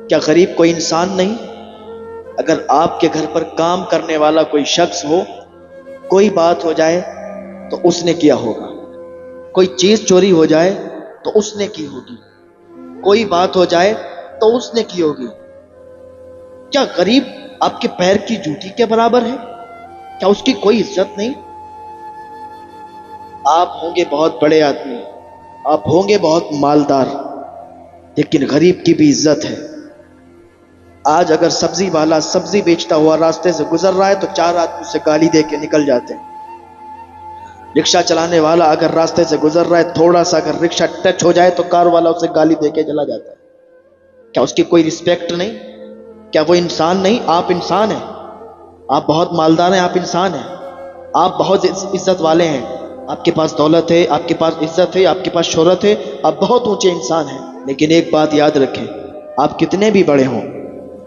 کیا غریب کوئی انسان نہیں؟ اگر آپ کے گھر پر کام کرنے والا کوئی شخص ہو، کوئی بات ہو جائے تو اس نے کیا ہوگا، کوئی چیز چوری ہو جائے تو اس نے کی ہوگی، کوئی بات ہو جائے تو اس نے کی ہوگی۔ کیا غریب آپ کے پیر کی جوتی کے برابر ہے؟ کیا اس کی کوئی عزت نہیں؟ آپ ہوں گے بہت بڑے آدمی، آپ ہوں گے بہت مالدار، لیکن غریب کی بھی عزت ہے۔ آج اگر سبزی والا سبزی بیچتا ہوا راستے سے گزر رہا ہے تو 4 آدمی اسے گالی دے کے نکل جاتے ہیں۔ رکشہ چلانے والا اگر راستے سے گزر رہا ہے، تھوڑا سا اگر رکشہ ٹچ ہو جائے تو کار والا اسے گالی دے کے چلا جاتا ہے۔ کیا اس کی کوئی رسپیکٹ نہیں؟ کیا وہ انسان نہیں؟ آپ انسان ہیں، آپ بہت مالدار ہیں، آپ انسان ہیں، آپ بہت عزت والے ہیں، آپ کے پاس دولت ہے، آپ کے پاس عزت ہے، آپ کے پاس شہرت ہے، آپ بہت اونچے انسان ہیں، لیکن ایک بات یاد رکھیں، آپ کتنے بھی بڑے ہوں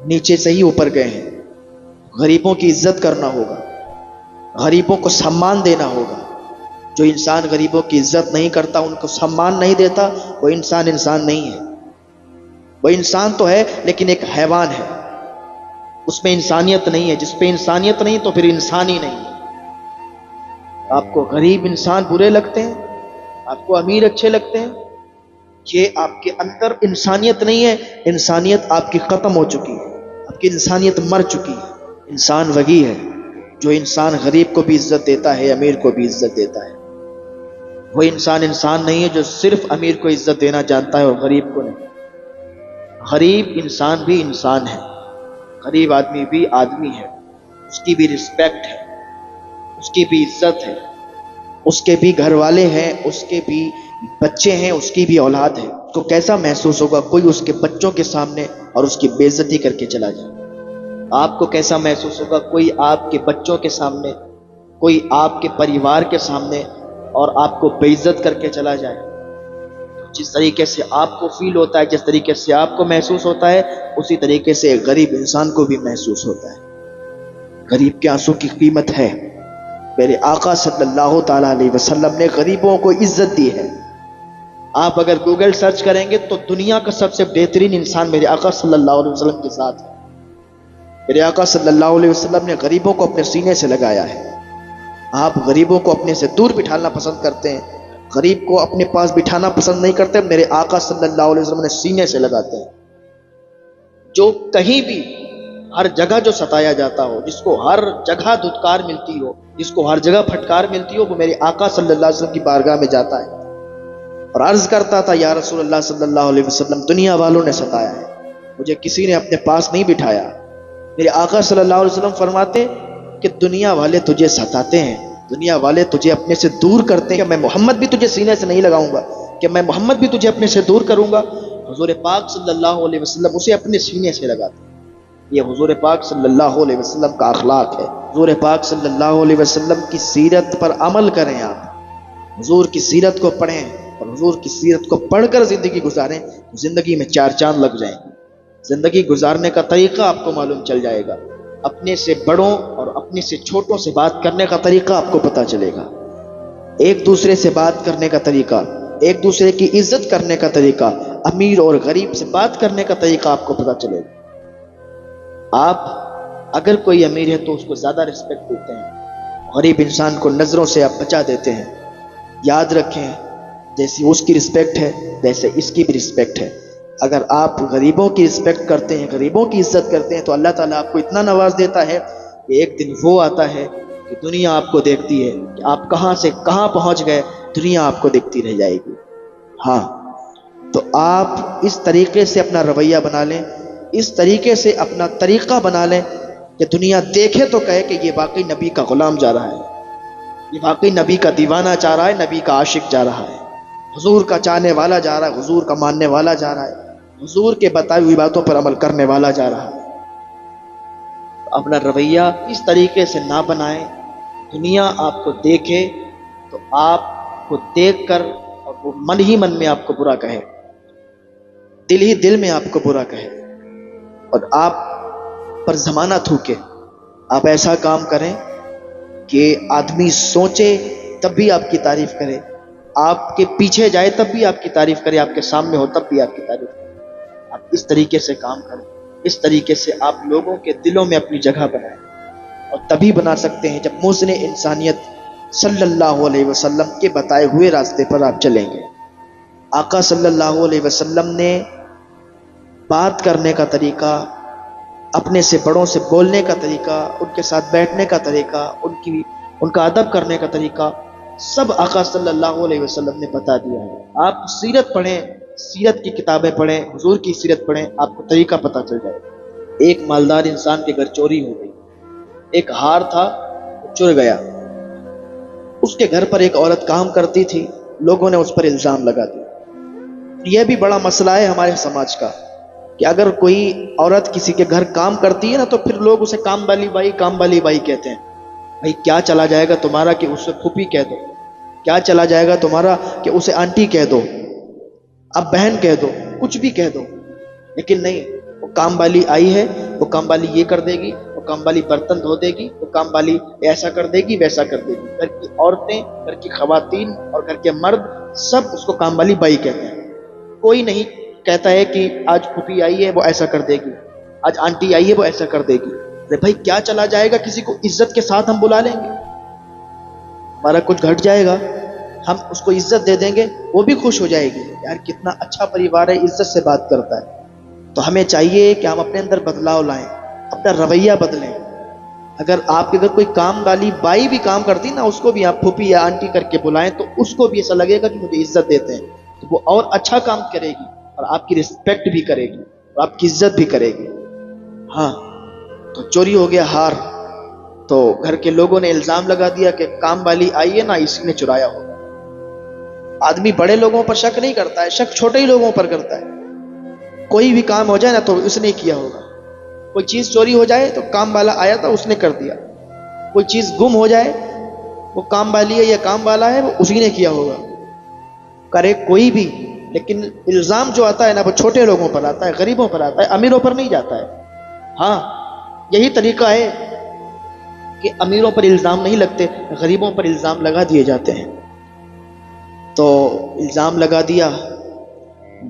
نیچے سے ہی اوپر گئے ہیں۔ غریبوں کی عزت کرنا ہوگا، غریبوں کو سمان دینا ہوگا۔ جو انسان غریبوں کی عزت نہیں کرتا، ان کو سمان نہیں دیتا، وہ انسان نہیں ہے۔ وہ انسان تو ہے لیکن ایک حیوان ہے، اس میں انسانیت نہیں ہے۔ جس پہ انسانیت نہیں تو پھر انسان ہی نہیں ہے۔ آپ کو غریب انسان برے لگتے ہیں، آپ کو امیر اچھے لگتے ہیں، یہ آپ کے اندر انسانیت نہیں ہے۔ انسانیت آپ کی ختم ہو چکی ہے، آپ کی انسانیت مر چکی ہے۔ انسان وہی ہے جو انسان غریب کو بھی عزت دیتا ہے، امیر کو بھی عزت دیتا ہے۔ وہ انسان نہیں ہے جو صرف امیر کو عزت دینا جانتا ہے اور غریب کو نہیں۔ غریب انسان بھی انسان ہے، غریب آدمی بھی آدمی ہے، اس کی بھی رسپیکٹ ہے، اس کی بھی عزت ہے، اس کے بھی گھر والے ہیں، اس کے بھی بچے ہیں، اس کی بھی اولاد ہے۔ تو کیسا محسوس ہوگا کوئی اس کے بچوں کے سامنے اور اس کی بے عزتی کر کے چلا جائے؟ آپ کو کیسا محسوس ہوگا کوئی آپ کے بچوں کے سامنے، کوئی آپ کے پریوار کے سامنے اور آپ کو بے عزت کر کے چلا جائے؟ جس طریقے سے آپ کو فیل ہوتا ہے، جس طریقے سے آپ کو محسوس ہوتا ہے، اسی طریقے سے غریب انسان کو بھی محسوس ہوتا ہے۔ غریب کے آنسوں کی قیمت ہے۔ میرے آقا صلی اللہ تعالیٰ علیہ وسلم نے غریبوں کو عزت دی ہے۔ آپ اگر گوگل سرچ کریں گے تو دنیا کا سب سے بہترین انسان میرے آقا صلی اللہ علیہ وسلم کے ساتھ ہے۔ میرے آقا صلی اللہ علیہ وسلم نے غریبوں کو اپنے سینے سے لگایا ہے۔ آپ غریبوں کو اپنے سے دور بٹھانا پسند کرتے ہیں، غریب کو اپنے پاس بٹھانا پسند نہیں کرتے۔ میرے آقا صلی اللہ علیہ وسلم نے سینے سے لگاتے ہیں۔ جو کہیں بھی ہر جگہ جو ستایا جاتا ہو، جس کو ہر جگہ دھتکار ملتی ہو، جس کو ہر جگہ پھٹکار ملتی ہو، وہ میرے آقا صلی اللہ علیہ وسلم کی بارگاہ میں جاتا ہے اور عرض کرتا تھا، یا رسول اللہ صلی اللہ علیہ وسلم، دنیا والوں نے ستایا ہے، مجھے کسی نے اپنے پاس نہیں بٹھایا۔ میرے آقا صلی اللہ علیہ وسلم فرماتے کہ دنیا والے تجھے ستاتے ہیں، دنیا والے تجھے اپنے سے دور کرتے ہیں، کہ میں محمد بھی تجھے سینے سے نہیں لگاؤں گا، کہ میں محمد بھی تجھے اپنے سے دور کروں گا۔ حضور پاک صلی اللہ علیہ وسلم اسے اپنے سینے سے لگاتے ہیں۔ یہ حضور پاک صلی اللہ علیہ وسلم کا اخلاق ہے۔ حضور پاک صلی اللہ علیہ وسلم کی سیرت پر عمل کریں، آپ حضور کی سیرت کو پڑھیں اور حضور کی سیرت کو پڑھ کر زندگی گزاریں، زندگی میں 4 چاند لگ جائیں گے۔ زندگی گزارنے کا طریقہ آپ کو معلوم چل جائے گا، اپنے سے بڑوں اور اپنے سے چھوٹوں سے بات کرنے کا طریقہ آپ کو پتہ چلے گا، ایک دوسرے سے بات کرنے کا طریقہ، ایک دوسرے کی عزت کرنے کا طریقہ، امیر اور غریب سے بات کرنے کا طریقہ آپ کو پتہ چلے گا۔ آپ اگر کوئی امیر ہے تو اس کو زیادہ رسپیکٹ دیتے ہیں، غریب انسان کو نظروں سے آپ بچا دیتے ہیں۔ یاد رکھیں، جیسی اس کی رسپیکٹ ہے ویسے اس کی بھی رسپیکٹ ہے۔ اگر آپ غریبوں کی رسپیکٹ کرتے ہیں، غریبوں کی عزت کرتے ہیں، تو اللہ تعالیٰ آپ کو اتنا نواز دیتا ہے کہ ایک دن وہ آتا ہے کہ دنیا آپ کو دیکھتی ہے کہ آپ کہاں سے کہاں پہنچ گئے، دنیا آپ کو دیکھتی رہ جائے گی۔ ہاں، تو آپ اس طریقے سے اپنا رویہ بنا لیں، اس طریقے سے اپنا طریقہ بنا لیں کہ دنیا دیکھے تو کہے کہ یہ واقعی نبی کا غلام جا رہا ہے، یہ واقعی نبی کا دیوانہ جا رہا ہے، نبی کا عاشق جا رہا ہے، حضور کا چاہنے والا جا رہا ہے، حضور کا ماننے والا جا رہا ہے، حضور کے بتائی ہوئی باتوں پر عمل کرنے والا جا رہا ہے۔ اپنا رویہ اس طریقے سے نہ بنائیں، دنیا آپ کو دیکھے تو آپ کو دیکھ کر اور وہ من ہی من میں آپ کو برا کہے، دل ہی دل میں آپ کو برا کہے اور آپ پر زمانہ تھوکے۔ آپ ایسا کام کریں کہ آدمی سوچے تب بھی آپ کی تعریف کرے، آپ کے پیچھے جائے تب بھی آپ کی تعریف کرے، آپ کے سامنے ہو تب بھی آپ کی تعریف کرے۔ آپ اس طریقے سے کام کریں، اس طریقے سے آپ لوگوں کے دلوں میں اپنی جگہ بنائیں، اور تبھی بنا سکتے ہیں جب موزن انسانیت صلی اللہ علیہ وسلم کے بتائے ہوئے راستے پر آپ چلیں گے۔ آقا صلی اللہ علیہ وسلم نے بات کرنے کا طریقہ، اپنے سے بڑوں سے بولنے کا طریقہ، ان کے ساتھ بیٹھنے کا طریقہ، ان کا ادب کرنے کا طریقہ، سب آقا صلی اللہ علیہ وسلم نے بتا دیا ہے۔ آپ سیرت پڑھیں، سیرت کی کتابیں پڑھیں، حضور کی سیرت پڑھیں، آپ کو طریقہ پتہ چل جائے۔ ایک مالدار انسان کے گھر چوری ہو گئی، ایک ہار تھا وہ چور گیا، اس کے گھر پر ایک عورت کام کرتی تھی، لوگوں نے اس پر الزام لگا دیا۔ یہ بھی بڑا مسئلہ ہے ہمارے سماج کا کہ اگر کوئی عورت کسی کے گھر کام کرتی ہے نا تو پھر لوگ اسے کام والی بائی کہتے ہیں۔ بھائی کیا چلا جائے گا تمہارا کہ اسے پھوپھی کہہ دو، کیا چلا جائے گا تمہارا کہ اسے آنٹی کہہ دو، اب بہن کہہ دو، کچھ بھی کہہ دو، لیکن نہیں، وہ کام والی آئی ہے، وہ کام والی یہ کر دے گی، وہ کام والی برتن دھو دے گی، وہ کام والی ایسا کر دے گی، ویسا کر دے گی۔ گھر کی عورتیں، گھر کی خواتین اور گھر کے مرد سب اس کو کام والی بائی کہتے ہیں۔ کوئی نہیں کہتا ہے کہ آج پھوپھی آئی ہے وہ ایسا کر دے گی، آج آنٹی آئی ہے وہ ایسا کر دے گی۔ ارے بھائی کیا چلا جائے گا، کسی کو عزت کے ساتھ ہم بلا لیں گے، ہمارا کچھ گھٹ جائے گا، ہم اس کو عزت دے دیں گے، وہ بھی خوش ہو جائے گی، یار کتنا اچھا پریوار ہے، عزت سے بات کرتا ہے۔ تو ہمیں چاہیے کہ ہم اپنے اندر بدلاؤ لائیں، اپنا رویہ بدلیں۔ اگر آپ کے گھر کوئی کام والی بائی بھی کام کرتی نا، اس کو بھی آپ پھوپھی یا آنٹی کر کے بلائیں تو اس کو بھی ایسا لگے گا کہ مجھے عزت دیتے ہیں، تو وہ اور اچھا کام کرے گی اور آپ کی رسپیکٹ بھی کرے گی اور آپ کی عزت بھی کرے گی۔ ہاں تو چوری ہو گیا ہار، تو گھر کے لوگوں نے الزام لگا دیا کہ کام والی آئی ہے نا، اسی نے چرایا ہوگا۔ آدمی بڑے لوگوں پر شک نہیں کرتا ہے، شک چھوٹے ہی لوگوں پر کرتا ہے۔ کوئی بھی کام ہو جائے نا تو اس نے کیا ہوگا، کوئی چیز چوری ہو جائے تو کام والا آیا تھا اس نے کر دیا، کوئی چیز گم ہو جائے وہ کام والی ہے یا کام والا ہے وہ اسی نے کیا ہوگا، کرے کوئی بھی۔ لیکن الزام جو آتا ہے نا وہ چھوٹے لوگوں پر آتا ہے، غریبوں پر آتا ہے، امیروں پر نہیں جاتا ہے۔ ہاں یہی طریقہ ہے کہ امیروں پر الزام نہیں لگتے، غریبوں پر الزام لگا دیے جاتے ہیں۔ تو الزام لگا دیا،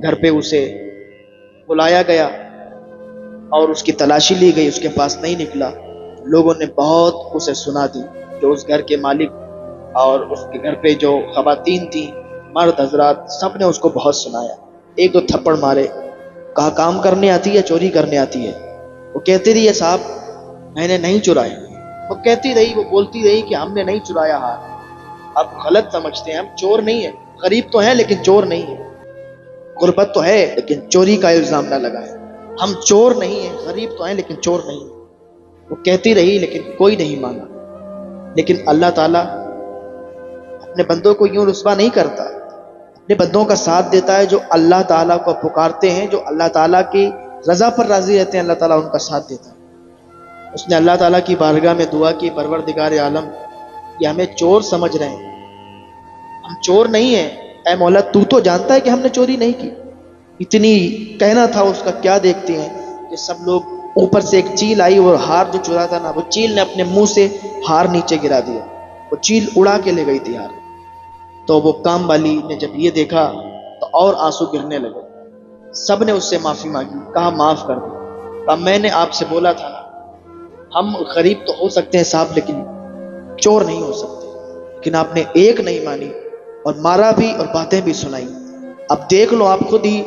گھر پہ اسے بلایا گیا اور اس کی تلاشی لی گئی، اس کے پاس نہیں نکلا۔ لوگوں نے بہت اسے سنا دی، جو اس گھر کے مالک اور اس کے گھر پہ جو خواتین تھیں، مرد حضرات، سب نے اس کو بہت سنایا، ایک دو تھپڑ مارے، کہا کام کرنے آتی ہے چوری کرنے آتی ہے؟ وہ کہتی رہی ہے صاحب میں نے نہیں چرایا، وہ کہتی رہی، وہ بولتی رہی کہ ہم نے نہیں چرایا ہار۔ آپ غلط سمجھتے ہیں، ہم چور نہیں ہیں، غریب تو ہیں لیکن چور نہیں ہیں، غربت تو ہے لیکن چوری کا الزام نہ لگائیں۔ ہم چور نہیں ہیں، غریب تو ہیں لیکن چور نہیں ہیں۔ وہ کہتی رہی لیکن کوئی نہیں مانا۔ لیکن اللہ تعالیٰ اپنے بندوں کو یوں رسوا نہیں کرتا، اپنے بندوں کا ساتھ دیتا ہے۔ جو اللہ تعالیٰ کو پکارتے ہیں، جو اللہ تعالیٰ کی رضا پر راضی رہتے ہیں، اللہ تعالیٰ ان کا ساتھ دیتا ہے۔ اس نے اللہ تعالیٰ کی بارگاہ میں دعا کی، پروردگار عالم یہ ہمیں چور سمجھ رہے ہیں، ہم چور نہیں ہیں، اے مولا تو تو جانتا ہے کہ ہم نے چوری نہیں کی۔ اتنی کہنا تھا اس کا، کیا دیکھتے ہیں کہ سب لوگ، اوپر سے ایک چیل آئی اور ہار جو چرا تھا نا، وہ چیل نے اپنے منہ سے ہار نیچے گرا دیا، وہ چیل اڑا کے لے گئی تھی ہار۔ تو وہ کام والی نے جب یہ دیکھا تو اور آنسو گرنے لگے، سب نے اس سے معافی مانگی، کہا معاف کر دو، کہا میں نے آپ سے بولا تھا نا، ہم غریب تو ہو سکتے ہیں صاحب لیکن چور نہیں ہو سکتے۔ لیکن آپ نے ایک نہیں مانی اور مارا بھی اور باتیں بھی سنائی۔ اب دیکھ لو آپ خود ہی،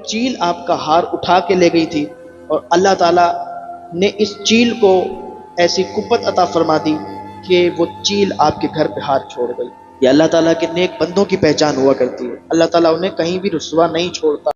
چیل آپ کا ہار اٹھا کے لے گئی تھی اور اللہ تعالیٰ نے اس چیل کو ایسی قوت عطا فرما دی کہ وہ چیل آپ کے گھر پہ ہار چھوڑ گئی۔ یہ اللہ تعالیٰ کے نیک بندوں کی پہچان ہوا کرتی ہے، اللہ تعالیٰ انہیں کہیں بھی رسوا نہیں چھوڑتا۔